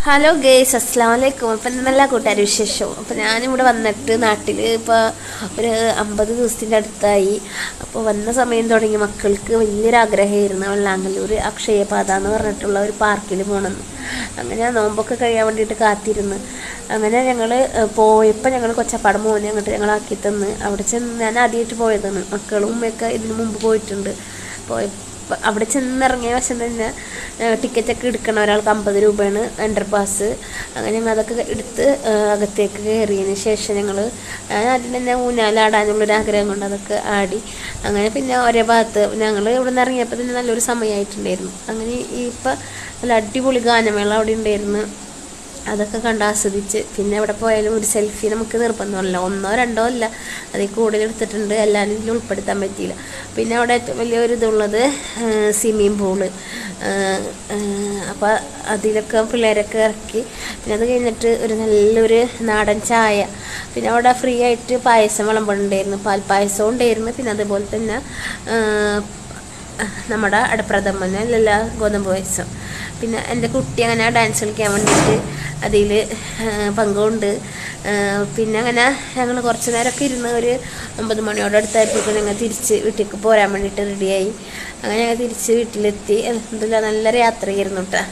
Hello guys, അസ്സലാമു അലൈക്കും. അപ്പം നല്ല കൂട്ടുകാർ വിശേഷവും. അപ്പോൾ ഞാനിവിടെ വന്നിട്ട് നാട്ടിൽ ഇപ്പോൾ ഒരു 50 ദിവസത്തിൻ്റെ അടുത്തായി. അപ്പോൾ വന്ന സമയം തുടങ്ങി മക്കൾക്ക് വലിയൊരാഗ്രഹമായിരുന്നു വെള്ളാങ്കല്ലൂർ അക്ഷയപാത എന്ന് പറഞ്ഞിട്ടുള്ള ഒരു പാർക്കിൽ പോകണമെന്ന്. അങ്ങനെ നോമ്പൊക്കെ കഴിയാൻ വേണ്ടിയിട്ട് കാത്തിരുന്ന് അങ്ങനെ ഞങ്ങൾ പോയപ്പോൾ ഞങ്ങൾ കൊച്ചപ്പാട് മോനെ അങ്ങോട്ട് ഞങ്ങളാക്കി തന്ന്. അവിടെ ചെന്ന് ഞാൻ ആദ്യമായിട്ട് പോയതാണ്. മക്കളും ഉമ്മയൊക്കെ ഇതിന് മുമ്പ് പോയിട്ടുണ്ട്. അവിടെ ചെന്നിറങ്ങിയ വശം തന്നെ ടിക്കറ്റൊക്കെ എടുക്കണം. ഒരാൾക്ക് 50 രൂപയാണ് എൻ്റർ പാസ്. അങ്ങനെ ഞങ്ങൾ അതൊക്കെ എടുത്ത് അകത്തേക്ക് കയറിയതിന് ശേഷം ഞാൻ ആദ്യം തന്നെ ഊഞ്ഞാലാടാനുള്ളൊരാഗ്രഹം കൊണ്ട് അതൊക്കെ ആടി. അങ്ങനെ പിന്നെ ഒരേ ഭാഗത്ത് ഞങ്ങൾ ഇവിടെ നിന്ന് ഇറങ്ങിയപ്പോൾ തന്നെ നല്ലൊരു സമയമായിട്ടുണ്ടായിരുന്നു. അങ്ങനെ ഇപ്പം നല്ല അടിപൊളി ഗാനമേള അവിടെ ഉണ്ടായിരുന്നു. അതൊക്കെ കണ്ട് ആസ്വദിച്ച് പിന്നെ എവിടെ പോയാലും ഒരു സെൽഫി നമുക്ക് നിർബന്ധമല്ല, 1 2 അല്ല, അതിൽ കൂടുതൽ എടുത്തിട്ടുണ്ട്. എല്ലാവരും ഇതിൽ ഉൾപ്പെടുത്താൻ പറ്റിയില്ല. പിന്നെ അവിടെ ഏറ്റവും വലിയൊരു ഇതുള്ളത് സ്വിമ്മിങ് പൂള്. അപ്പോൾ അതിലൊക്കെ പിള്ളേരൊക്കെ ഇറക്കി. പിന്നെ അത് കഴിഞ്ഞിട്ട് ഒരു നല്ലൊരു നാടൻ ചായ. പിന്നെ അവിടെ ഫ്രീ ആയിട്ട് പായസം വിളമ്പുണ്ടായിരുന്നു, പാൽപ്പായസവും ഉണ്ടായിരുന്നു. പിന്നെ അതുപോലെ തന്നെ നമ്മുടെ അടപ്രഥമനല്ല ഗോതമ്പ് പായസം. പിന്നെ എൻ്റെ കുട്ടി അങ്ങനെ ഡാൻസ് കളിക്കാൻ വേണ്ടിയിട്ട് അതിൽ പങ്കുണ്ട്. പിന്നെ അങ്ങനെ ഞങ്ങൾ കുറച്ച് നേരമൊക്കെ ഇരുന്ന് ഒരു 9 മണിയോടെ അടുത്തായപ്പോഴേക്കും ഞങ്ങൾ തിരിച്ച് വീട്ടിലേക്ക് പോരാൻ വേണ്ടിയിട്ട് റെഡിയായി. അങ്ങനെ ഞങ്ങൾ തിരിച്ച് വീട്ടിലെത്തി. അൽഹംദുലില്ലാഹ് നല്ലൊരു യാത്രയായിരുന്നു കേട്ടോ.